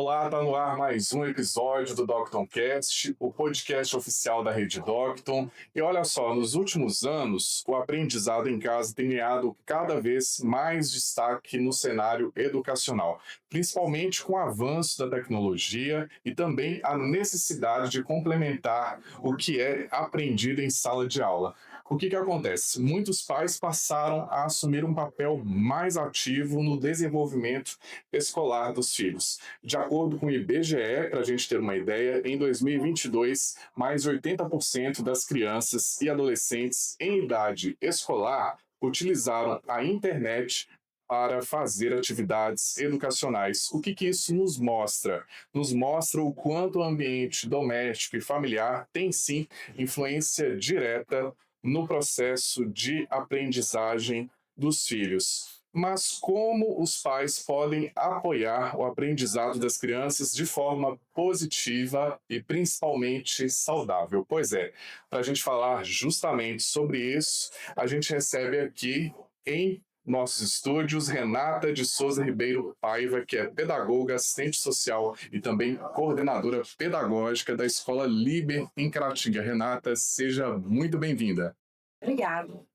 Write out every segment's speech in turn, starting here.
Olá, tá no ar mais um episódio do Doctoncast, o podcast oficial da Rede Docton. E olha só, nos últimos anos, o aprendizado em casa tem ganhado cada vez mais destaque no cenário educacional, principalmente com o avanço da tecnologia e também a necessidade de complementar o que é aprendido em sala de aula. O que acontece? Muitos pais passaram a assumir um papel mais ativo no desenvolvimento escolar dos filhos. De acordo com o IBGE, para a gente ter uma ideia, em 2022, mais 80% das crianças e adolescentes em idade escolar utilizaram a internet para fazer atividades educacionais. O que isso nos mostra? Nos mostra o quanto o ambiente doméstico e familiar tem sim influência direta no processo de aprendizagem dos filhos. Mas como os pais podem apoiar o aprendizado das crianças de forma positiva e principalmente saudável? Pois é, para a gente falar justamente sobre isso, a gente recebe aqui em nossos estúdios Renata de Souza Ribeiro Paiva, que é pedagoga, assistente social e também coordenadora pedagógica da Escola Liber em Caratinga. Renata, seja muito bem-vinda. Obrigado.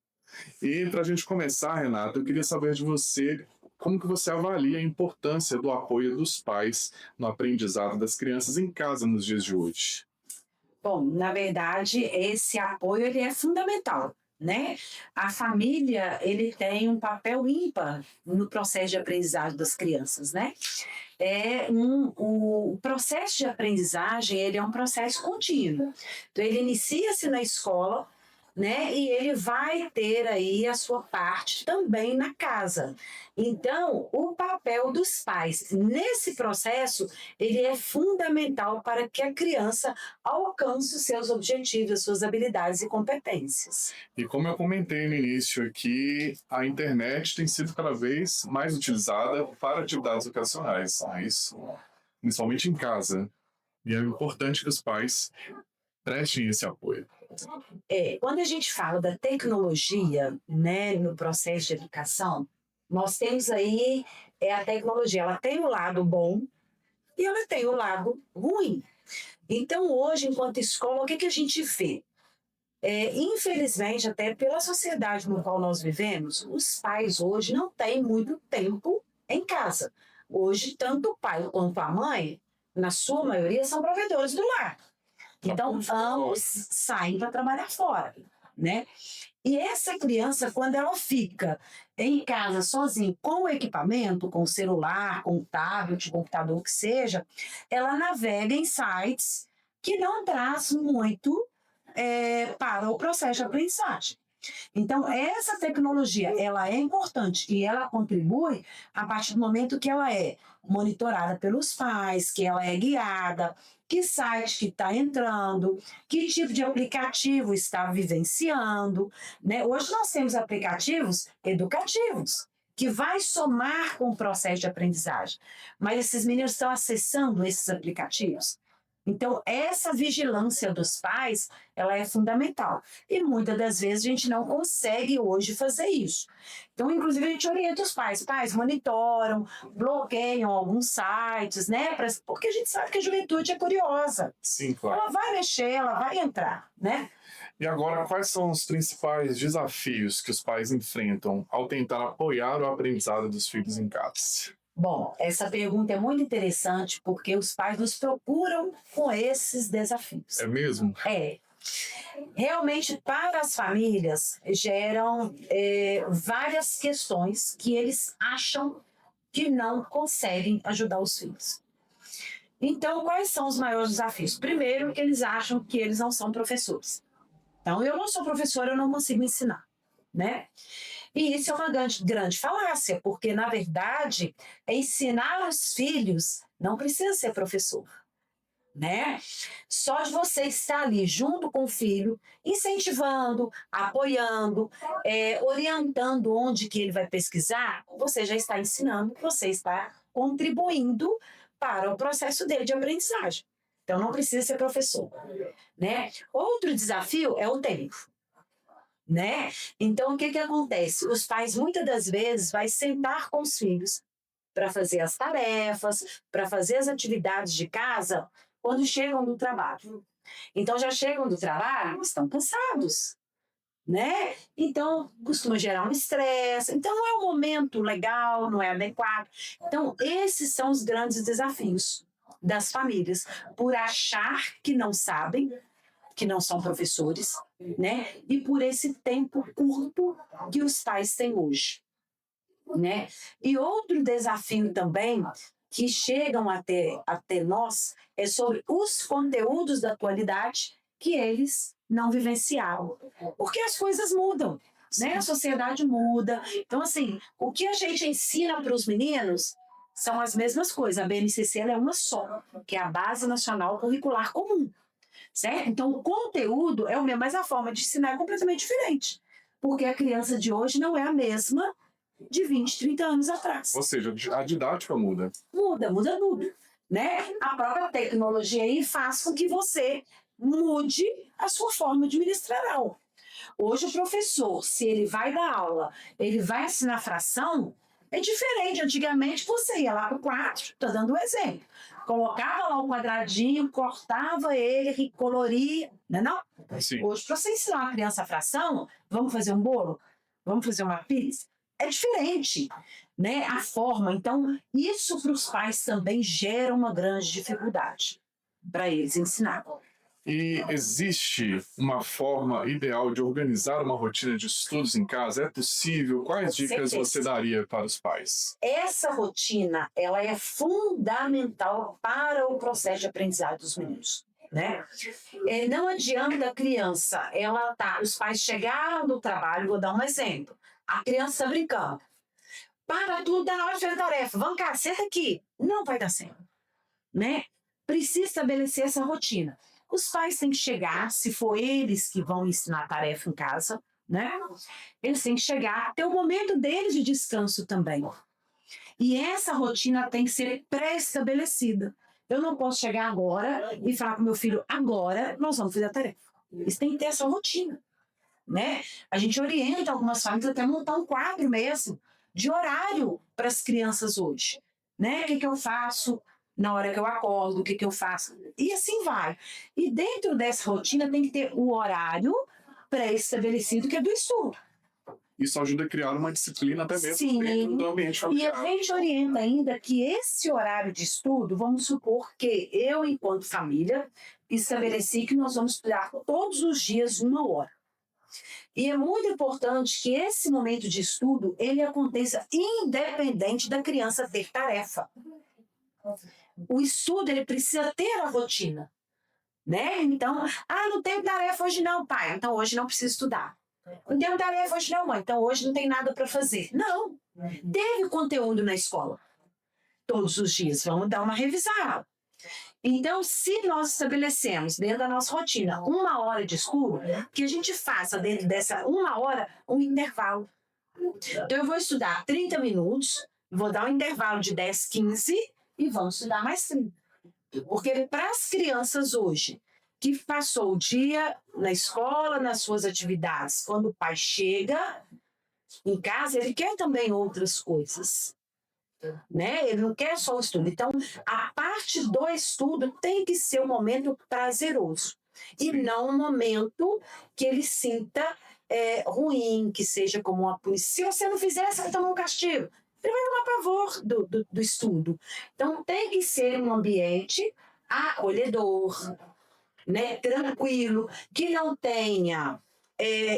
E para a gente começar, Renata, eu queria saber de você como que você avalia a importância do apoio dos pais no aprendizado das crianças em casa nos dias de hoje. Bom, na verdade, esse apoio ele é fundamental, né? A família ele tem um papel ímpar no processo de aprendizagem das crianças, né? O processo de aprendizagem ele é um processo contínuo. Então, ele inicia-se na escola, né? E ele vai ter aí a sua parte também na casa. Então, o papel dos pais nesse processo, ele é fundamental para que a criança alcance os seus objetivos, as suas habilidades e competências. E como eu comentei no início aqui, a internet tem sido cada vez mais utilizada para atividades educacionais, não é isso? Principalmente em casa. E é importante que os pais prestem esse apoio. Quando a gente fala da tecnologia, né, no processo de educação, nós temos aí a tecnologia, ela tem o lado bom e ela tem o lado ruim. Então, hoje, enquanto escola, o que a gente vê? Infelizmente, até pela sociedade no qual nós vivemos, os pais hoje não têm muito tempo em casa. Hoje, tanto o pai quanto a mãe, na sua maioria, são provedores do lar. Então, ambos saem para trabalhar fora, né? E essa criança, quando ela fica em casa sozinha, com o equipamento, com o celular, com o tablet, computador, o que seja, ela navega em sites que não traz muito para o processo de aprendizagem. Então, essa tecnologia, ela é importante e ela contribui a partir do momento que ela é monitorada pelos pais, que ela é guiada, que site que está entrando, que tipo de aplicativo está vivenciando, né? Hoje nós temos aplicativos educativos, que vai somar com o processo de aprendizagem. Mas esses meninos estão acessando esses aplicativos. Então, essa vigilância dos pais, ela é fundamental. E muitas das vezes a gente não consegue hoje fazer isso. Então, inclusive, a gente orienta os pais. Pais monitoram, bloqueiam alguns sites, né? Porque a gente sabe que a juventude é curiosa. Sim, claro. Ela vai mexer, ela vai entrar, né? E agora, quais são os principais desafios que os pais enfrentam ao tentar apoiar o aprendizado dos filhos em casa? Bom, essa pergunta é muito interessante porque os pais nos procuram com esses desafios. É mesmo? Realmente, para as famílias, geram várias questões que eles acham que não conseguem ajudar os filhos. Então, quais são os maiores desafios? Primeiro, que eles acham que eles não são professores. Então, eu não sou professora, eu não consigo ensinar, né? E isso é uma grande falácia, porque, na verdade, ensinar os filhos não precisa ser professor, né? Só de você estar ali junto com o filho, incentivando, apoiando, orientando onde que ele vai pesquisar, você já está ensinando, você está contribuindo para o processo dele de aprendizagem. Então, não precisa ser professor, né? Outro desafio é o tempo. Né? Então, o que acontece? Os pais, muitas das vezes, vai sentar com os filhos para fazer as tarefas, para fazer as atividades de casa quando chegam do trabalho. Então já chegam do trabalho, estão cansados, né? Então costuma gerar um estresse. Então não é um momento legal, não é adequado. Então esses são os grandes desafios das famílias, por achar que não sabem, que não são professores, né? E por esse tempo curto que os pais têm hoje, né? E outro desafio também que chegam até nós é sobre os conteúdos da atualidade que eles não vivenciaram. Porque as coisas mudam, né? A sociedade muda. Então, assim, o que a gente ensina para os meninos são as mesmas coisas. A BNCC ela é uma só, que é a Base Nacional Curricular Comum. Certo? Então, o conteúdo é o mesmo, mas a forma de ensinar é completamente diferente. Porque a criança de hoje não é a mesma de 20, 30 anos atrás. Ou seja, a didática muda. Muda tudo. Né? A própria tecnologia aí faz com que você mude a sua forma de ministrar aula. Hoje o professor, se ele vai dar aula, ele vai ensinar fração, é diferente. Antigamente você ia lá para o quadro, estou dando um exemplo, colocava lá o quadradinho, cortava ele, coloria, não é não? Sim. Hoje, para você ensinar uma criança a fração, vamos fazer um bolo? Vamos fazer uma pizza? É diferente, né? A forma. Então, isso para os pais também gera uma grande dificuldade para eles ensinar. E existe uma forma ideal de organizar uma rotina de estudos em casa? É possível? Quais dicas você daria para os pais? Essa rotina, ela é fundamental para o processo de aprendizado dos meninos, né? Não adianta a criança, os pais chegaram do trabalho, vou dar um exemplo. A criança está brincando. Para tudo, dá na hora de fazer tarefa. Vamos cá, senta aqui. Não vai dar certo, né? Precisa estabelecer essa rotina. Os pais têm que chegar, se for eles que vão ensinar a tarefa em casa, né? Eles têm que chegar, ter o momento deles de descanso também. E essa rotina tem que ser pré-estabelecida. Eu não posso chegar agora e falar com meu filho, agora nós vamos fazer a tarefa. Eles têm que ter essa rotina, né? A gente orienta algumas famílias até montar um quadro mesmo de horário para as crianças hoje, né? O que eu faço na hora que eu acordo, o que eu faço, e assim vai. E dentro dessa rotina tem que ter o horário pré-estabelecido que é do estudo. Isso ajuda a criar uma disciplina até mesmo Sim. dentro do ambiente familiar. E a gente orienta ainda que esse horário de estudo, vamos supor que eu, enquanto família, estabeleci que nós vamos estudar todos os dias 1 hora. E é muito importante que esse momento de estudo, ele aconteça independente da criança ter tarefa. O estudo, ele precisa ter a rotina, né? Então, não tenho tarefa hoje não, pai, então hoje não preciso estudar. Não tenho tarefa hoje não, mãe, então hoje não tem nada para fazer. Não, teve conteúdo na escola. Todos os dias, vamos dar uma revisada. Então, se nós estabelecemos dentro da nossa rotina 1 hora de estudo, que a gente faça dentro dessa 1 hora um intervalo. Então, eu vou estudar 30 minutos, vou dar um intervalo de 10, 15 e vamos estudar mais 30. Porque para as crianças hoje, que passou o dia na escola, nas suas atividades, quando o pai chega em casa, ele quer também outras coisas. Né? Ele não quer só o estudo. Então, a parte do estudo tem que ser um momento prazeroso. E não um momento que ele sinta ruim, que seja como uma punição. Se você não fizer, você vai tomar um castigo. Ele vai tomar pavor do estudo. Então, tem que ser um ambiente acolhedor, né? Tranquilo, que não tenha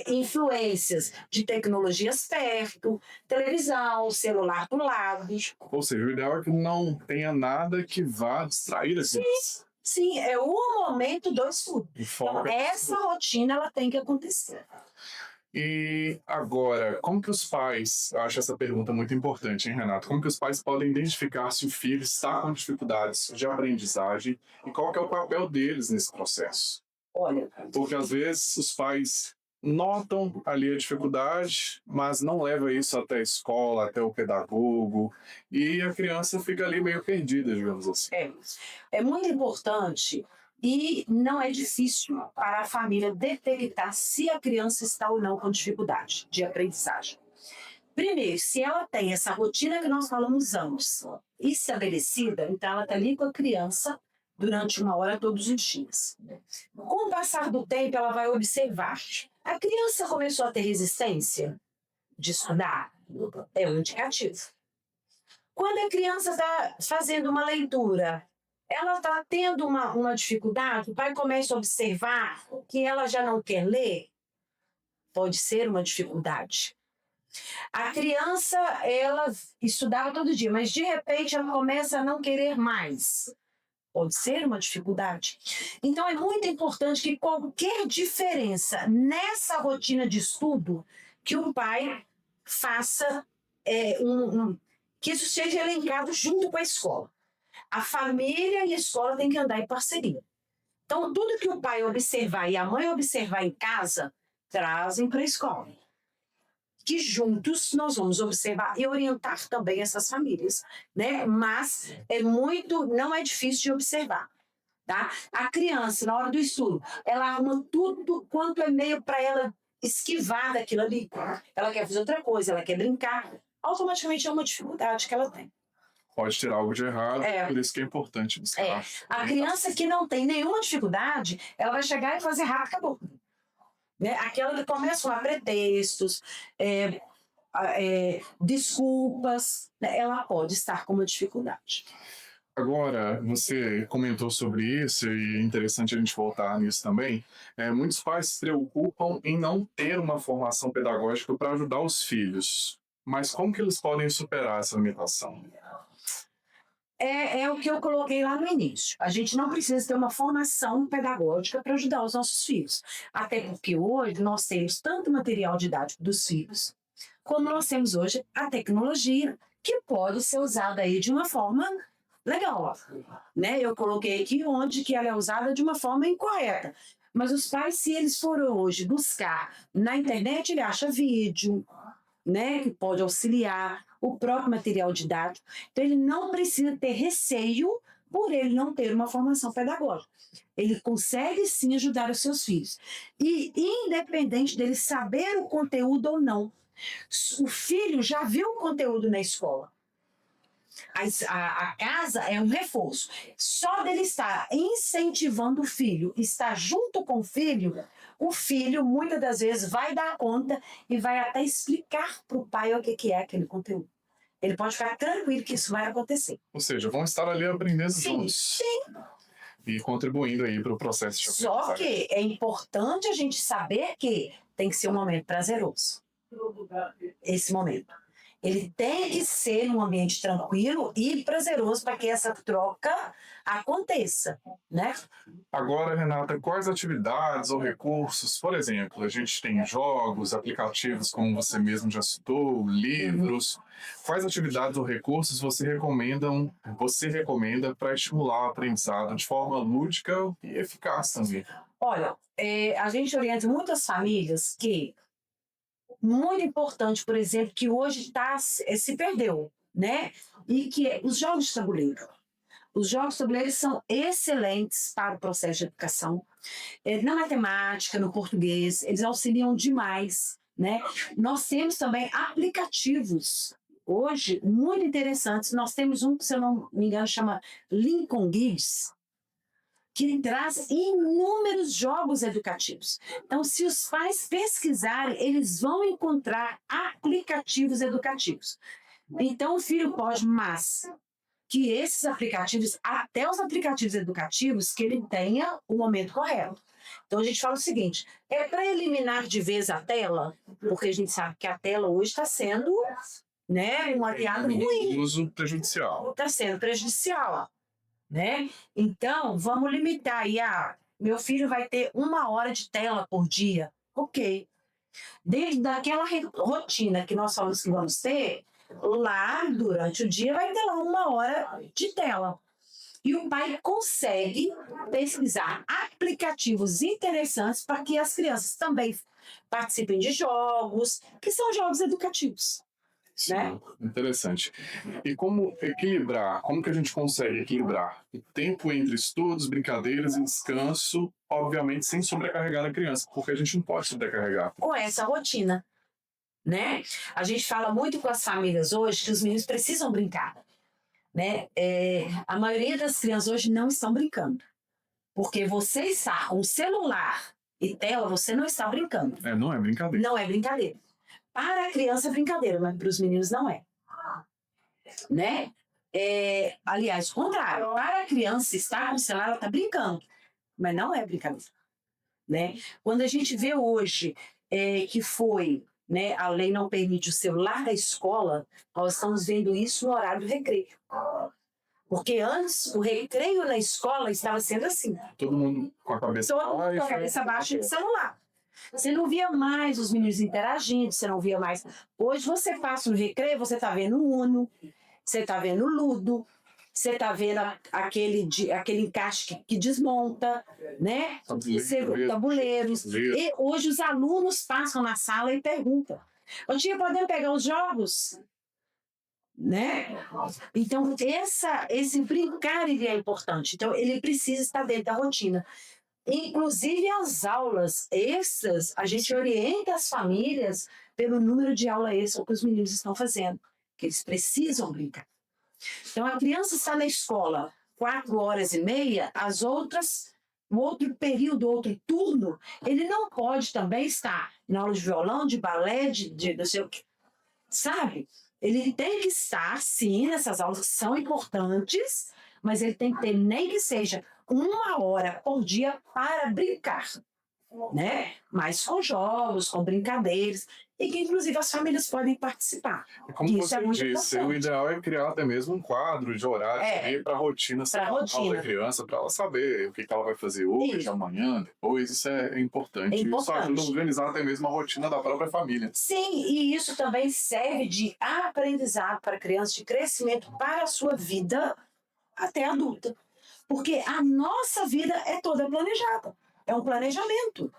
influências de tecnologias perto, televisão, celular do lado. Ou seja, o ideal é que não tenha nada que vá distrair as crianças. Sim, é o momento do estudo. Então, essa rotina ela tem que acontecer. E agora, como que os pais, eu acho essa pergunta muito importante, hein, Renato? Como que os pais podem identificar se o filho está com dificuldades de aprendizagem e qual que é o papel deles nesse processo? Olha, porque às vezes os pais notam ali a dificuldade, mas não levam isso até a escola, até o pedagogo, e a criança fica ali meio perdida, digamos assim. É muito importante e não é difícil para a família detectar se a criança está ou não com dificuldade de aprendizagem. Primeiro, se ela tem essa rotina que nós falamos antes, estabelecida, então ela está ali com a criança durante uma hora todos os dias. Com o passar do tempo, ela vai observar. A criança começou a ter resistência de estudar? É um indicativo. Quando a criança está fazendo uma leitura, ela está tendo uma dificuldade, o pai começa a observar que ela já não quer ler, pode ser uma dificuldade. A criança, ela estudava todo dia, mas de repente ela começa a não querer mais. Pode ser uma dificuldade. Então é muito importante que qualquer diferença nessa rotina de estudo, que o pai faça que isso seja elencado junto com a escola. A família e a escola têm que andar em parceria. Então, tudo que o pai observar e a mãe observar em casa, trazem para a escola. Que juntos nós vamos observar e orientar também essas famílias, né? Mas não é difícil de observar, tá? A criança, na hora do estudo, ela arruma tudo quanto é meio para ela esquivar daquilo ali. Ela quer fazer outra coisa, ela quer brincar. Automaticamente é uma dificuldade que ela tem. Pode ter algo de errado, por isso que é importante buscar. A criança que não tem nenhuma dificuldade, ela vai chegar e fazer rápido, acabou. Né? Aquela que começa a pretextos, desculpas, né? Ela pode estar com uma dificuldade. Agora, você comentou sobre isso e é interessante a gente voltar nisso também. Muitos pais se preocupam em não ter uma formação pedagógica para ajudar os filhos. Mas como que eles podem superar essa limitação? É o que eu coloquei lá no início. A gente não precisa ter uma formação pedagógica para ajudar os nossos filhos. Até porque hoje nós temos tanto material didático dos filhos, como nós temos hoje a tecnologia, que pode ser usada aí de uma forma legal. Né? Eu coloquei aqui onde que ela é usada de uma forma incorreta. Mas os pais, se eles forem hoje buscar na internet, ele acha vídeo, né, que pode auxiliar, o próprio material didático. Então, ele não precisa ter receio por ele não ter uma formação pedagógica. Ele consegue sim ajudar os seus filhos. E independente dele saber o conteúdo ou não, o filho já viu o conteúdo na escola. A casa é um reforço. Só dele estar incentivando o filho, estar junto com o filho muitas das vezes vai dar conta e vai até explicar para o pai o que é aquele conteúdo. Ele pode ficar tranquilo que isso vai acontecer. Ou seja, vão estar ali aprendendo juntos. Sim. E contribuindo aí para o processo de aprendizagem. Só que é importante a gente saber que tem que ser um momento prazeroso. Esse momento. Ele tem que ser um ambiente tranquilo e prazeroso para que essa troca aconteça, né? Agora, Renata, quais atividades ou recursos, por exemplo, a gente tem jogos, aplicativos, como você mesmo já citou, livros. Quais atividades ou recursos você recomenda para estimular o aprendizado de forma lúdica e eficaz também? Olha, a gente orienta muitas famílias que muito importante, por exemplo, que hoje se perdeu, né? E que os jogos de tabuleiro. Os jogos de tabuleiro são excelentes para o processo de educação. Na matemática, no português, eles auxiliam demais, né? Nós temos também aplicativos, hoje, muito interessantes. Nós temos um que, se eu não me engano, chama Lincoln Gives, que traz inúmeros jogos educativos. Então, se os pais pesquisarem, eles vão encontrar aplicativos educativos. Então, o filho pode, mas que esses aplicativos, até os aplicativos educativos, que ele tenha o momento correto. Então, a gente fala o seguinte, é para eliminar de vez a tela, porque a gente sabe que a tela hoje está sendo, né, um aliado ruim. Uso prejudicial. Está sendo prejudicial. Né? Então, vamos limitar aí. Meu filho vai ter 1 hora de tela por dia. Ok. Desde daquela rotina que nós falamos que vamos ter, lá, durante o dia, vai ter lá 1 hora de tela. E o pai consegue pesquisar aplicativos interessantes para que as crianças também participem de jogos, que são jogos educativos. Sim, né? Interessante. E como que a gente consegue equilibrar o tempo entre estudos, brincadeiras e descanso, obviamente sem sobrecarregar a criança, porque a gente não pode sobrecarregar. Com essa rotina. né? A gente fala muito com as famílias hoje que os meninos precisam brincar, né? A maioria das crianças hoje não estão brincando, porque você está com celular e tela, você não está brincando. Não é brincadeira. Não é brincadeira. Para a criança é brincadeira, mas para os meninos não é, né? Aliás, o contrário, para a criança estar com o celular, ela está brincando, mas não é brincadeira, né? Quando a gente vê hoje que foi, né, a lei não permite o celular da escola, nós estamos vendo isso no horário do recreio. Porque antes, o recreio na escola estava sendo assim. Todo mundo com a cabeça baixa de celular. Você não via mais os meninos interagindo, você não via mais. Hoje você passa no recreio, você está vendo Uno, você está vendo Ludo, você está vendo aquele encaixe que desmonta, né? Tabuleiros. E hoje os alunos passam na sala e perguntam: "Tia, podemos pegar os jogos?" Né? Então, esse brincar ele é importante. Então, ele precisa estar dentro da rotina. Inclusive, as aulas extras, a gente orienta as famílias pelo número de aula extra que os meninos estão fazendo, que eles precisam brincar. Então, a criança está na escola 4h30, o outro período, outro turno, ele não pode também estar na aula de violão, de balé, de não sei o quê, sabe? Ele tem que estar, sim, nessas aulas que são importantes, mas ele tem que ter nem que seja 1 hora por dia para brincar, né? Mas com jogos, com brincadeiras, e que inclusive as famílias podem participar. Como isso você disse, o ideal é criar até mesmo um quadro de horário para a rotina da criança, para ela saber o que ela vai fazer hoje, amanhã, depois. Isso é importante. Isso ajuda a organizar até mesmo a rotina da própria família. Sim, e isso também serve de aprendizado para a criança, de crescimento para a sua vida até adulta. Porque a nossa vida é toda planejada. É um planejamento.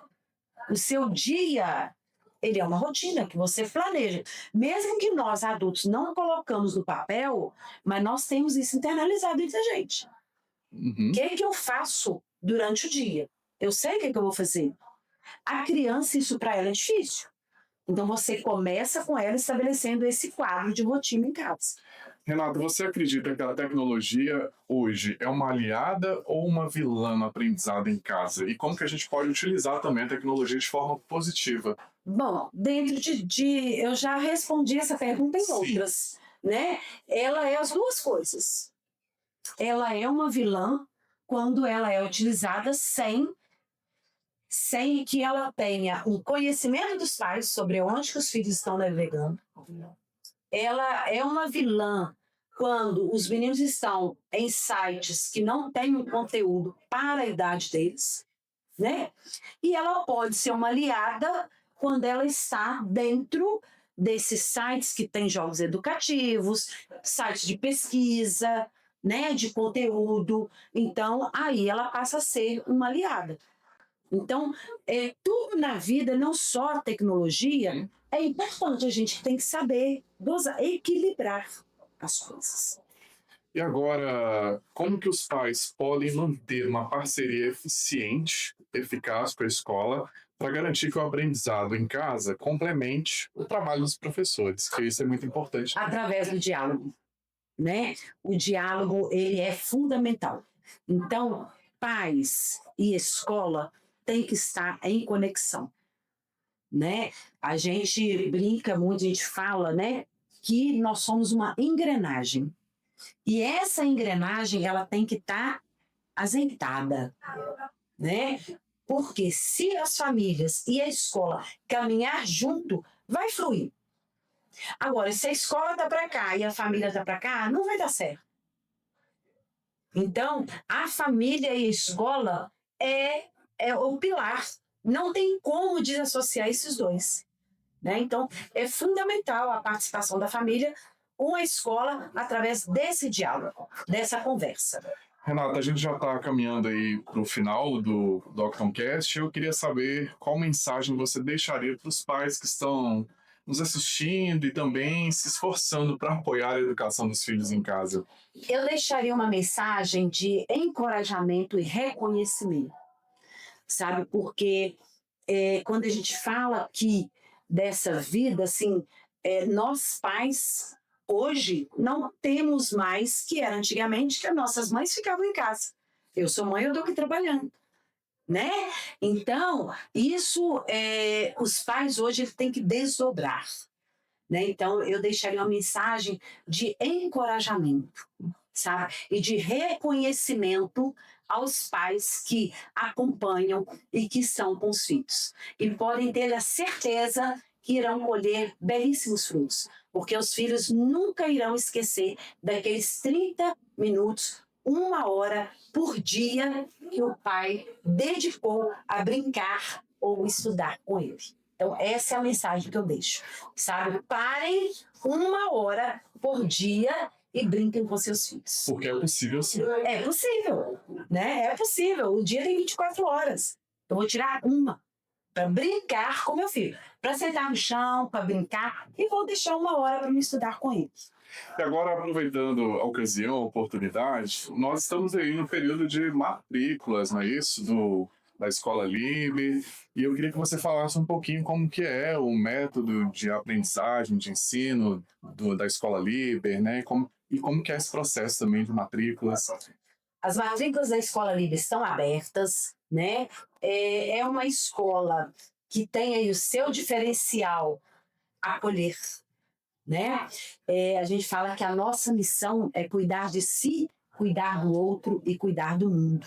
O seu dia, ele é uma rotina que você planeja. Mesmo que nós, adultos, não colocamos no papel, mas nós temos isso internalizado entre a gente. O que eu faço durante o dia? Eu sei o que eu vou fazer. A criança, isso para ela é difícil. Então você começa com ela estabelecendo esse quadro de rotina em casa. Renata, você acredita que a tecnologia hoje é uma aliada ou uma vilã no aprendizado em casa? E como que a gente pode utilizar também a tecnologia de forma positiva? Bom, dentro eu já respondi essa pergunta em outras, né? Ela é as duas coisas. Ela é uma vilã quando ela é utilizada sem que ela tenha um conhecimento dos pais sobre onde que os filhos estão navegando. Ela é uma vilã quando os meninos estão em sites que não têm um conteúdo para a idade deles, né? E ela pode ser uma aliada quando ela está dentro desses sites que têm jogos educativos, sites de pesquisa, né, de conteúdo. Então, aí ela passa a ser uma aliada. Então, tudo na vida, não só a tecnologia, é importante, a gente tem que saber dosar, equilibrar as coisas. E agora, como que os pais podem manter uma parceria eficiente, eficaz com a escola, para garantir que o aprendizado em casa complemente o trabalho dos professores? Porque isso é muito importante. Através do diálogo, né? O diálogo, ele é fundamental. Então, pais e escola têm que estar em conexão, né? A gente brinca muito, a gente fala, né, que nós somos uma engrenagem. E essa engrenagem, ela tem que estar azeitada, né? Porque se as famílias e a escola caminhar junto, vai fluir. Agora, se a escola está para cá e a família está para cá, não vai dar certo. Então, a família e a escola é o pilar. Não tem como desassociar esses dois, né? Então, é fundamental a participação da família com a escola através desse diálogo, dessa conversa. Renata, a gente já está caminhando aí para o final do Doctoncast. Eu queria saber qual mensagem você deixaria para os pais que estão nos assistindo e também se esforçando para apoiar a educação dos filhos em casa. Eu deixaria uma mensagem de encorajamento e reconhecimento, sabe? Porque quando a gente fala que dessa vida, assim, nós pais, hoje, não temos mais, que era antigamente, que as nossas mães ficavam em casa. Eu sou mãe, eu estou aqui trabalhando, né? Então, isso, os pais hoje têm que desdobrar, né? Então, eu deixaria uma mensagem de encorajamento, sabe? E de reconhecimento aos pais que acompanham e que são com os filhos. E podem ter a certeza que irão colher belíssimos frutos, porque os filhos nunca irão esquecer daqueles 30 minutos, 1 hora por dia que o pai dedicou a brincar ou estudar com ele. Então, essa é a mensagem que eu deixo, sabe? Parem 1 hora por dia e brinquem com seus filhos. Porque é possível sim. É possível, né? É possível. O dia tem 24 horas. Eu vou tirar uma para brincar com meu filho, para sentar no chão, para brincar, e vou deixar 1 hora para me estudar com ele. E agora, aproveitando a ocasião, a oportunidade, nós estamos aí no período de matrículas, não é isso? Da Escola Liber, e eu queria que você falasse um pouquinho como que é o método de aprendizagem, de ensino da Escola Liber, né? E como que é esse processo também de matrículas. As matrículas da Escola Liber estão abertas, né? É uma escola que tem aí o seu diferencial acolher, né? A gente fala que a nossa missão é cuidar de si, cuidar do outro e cuidar do mundo,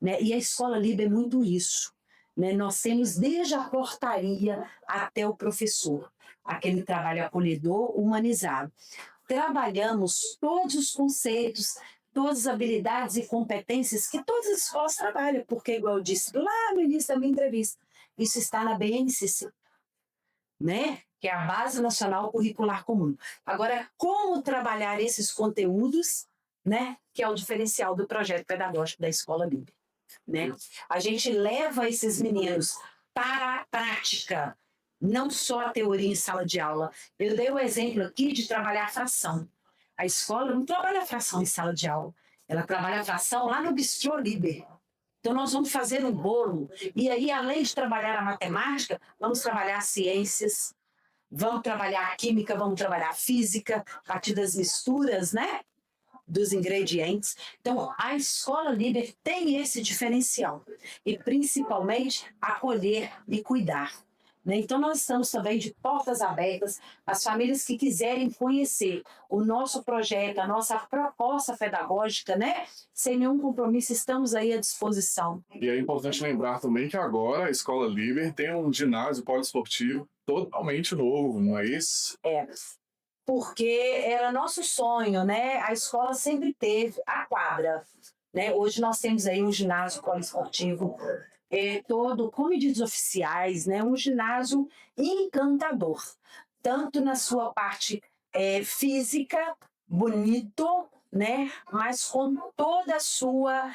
né? E a Escola Liber é muito isso, né? Nós temos desde a portaria até o professor, aquele trabalho acolhedor, humanizado. Trabalhamos todos os conceitos, todas as habilidades e competências que todas as escolas trabalham, porque, igual eu disse lá no início da minha entrevista, isso está na BNCC, né? Que é a Base Nacional Curricular Comum. Agora, como trabalhar esses conteúdos, né? Que é o diferencial do projeto pedagógico da Escola Liber, né? A gente leva esses meninos para a prática, não só a teoria em sala de aula. Eu dei o exemplo aqui de trabalhar a fração. A escola não trabalha a fração em sala de aula, ela trabalha a fração lá no Bistrô Liber. Então, nós vamos fazer um bolo, e aí, além de trabalhar a matemática, vamos trabalhar as ciências, vamos trabalhar a química, vamos trabalhar a física, a partir das misturas, né? Dos ingredientes. Então, a Escola Liber tem esse diferencial, e principalmente acolher e cuidar, né? Então, nós estamos também de portas abertas às famílias que quiserem conhecer o nosso projeto, a nossa proposta pedagógica, né? Sem nenhum compromisso, estamos aí à disposição. E é importante lembrar também que agora a Escola Liber tem um ginásio poliesportivo totalmente novo, não é isso? Porque era nosso sonho, né? A escola sempre teve a quadra, né? Hoje nós temos aí um ginásio poliesportivo todo com medidas oficiais, né? Um ginásio encantador, tanto na sua parte física, bonito, né? Mas com toda a sua,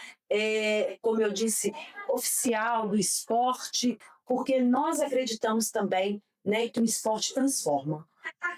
como eu disse, oficial do esporte, porque nós acreditamos também, né, que o esporte transforma,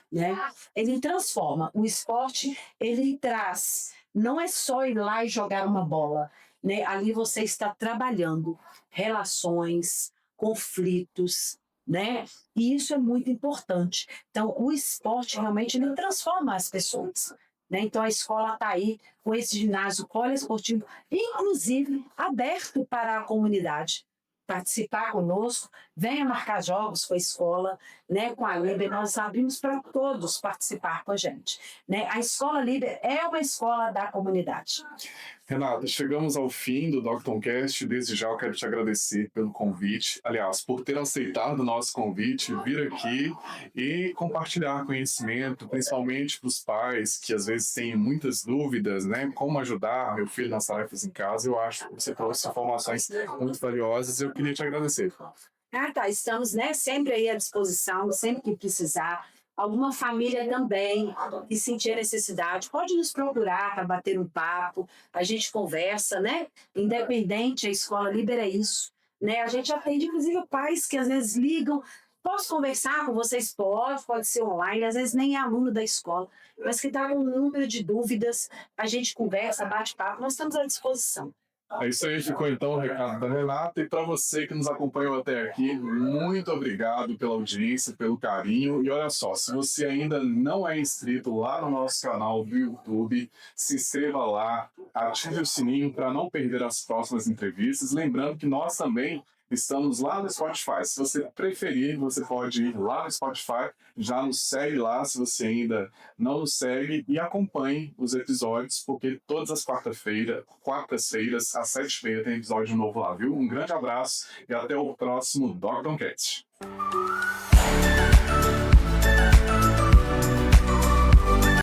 né? Ele transforma. O esporte, ele traz. Não é só ir lá e jogar uma bola, né? Ali você está trabalhando relações, conflitos, né? E isso é muito importante. Então, o esporte realmente ele transforma as pessoas, né? Então, a escola está aí com esse ginásio poliesportivo, inclusive aberto para a comunidade participar conosco, venha marcar jogos com a escola, né, com a Liber, nós abrimos para todos participar com a gente, né? A Escola Liber é uma escola da comunidade. Renata, chegamos ao fim do DoctonCast. Desde já eu quero te agradecer pelo convite, aliás, por ter aceitado o nosso convite, vir aqui e compartilhar conhecimento, principalmente para os pais que às vezes têm muitas dúvidas, né? Como ajudar meu filho nas tarefas em casa. Eu acho que você trouxe informações muito valiosas e eu queria te agradecer. Tá, estamos, né, sempre aí à disposição, sempre que precisar. Alguma família também que sentir a necessidade, pode nos procurar para bater um papo, a gente conversa, né? Independente, a Escola Liber é isso, né? A gente atende, inclusive, pais que às vezes ligam, posso conversar com vocês? Pode ser online, às vezes nem é aluno da escola, mas que está com um número de dúvidas, a gente conversa, bate papo, nós estamos à disposição. É isso aí, ficou então o recado da Renata. E para você que nos acompanhou até aqui, muito obrigado pela audiência, pelo carinho. E olha só, se você ainda não é inscrito lá no nosso canal do YouTube, se inscreva lá, ative o sininho para não perder as próximas entrevistas. Lembrando que nós também estamos lá no Spotify. Se você preferir, você pode ir lá no Spotify, já nos segue lá se você ainda não nos segue e acompanhe os episódios, porque todas as quartas-feiras, às 7h30, tem episódio novo lá, viu? Um grande abraço e até o próximo Doctor Cast.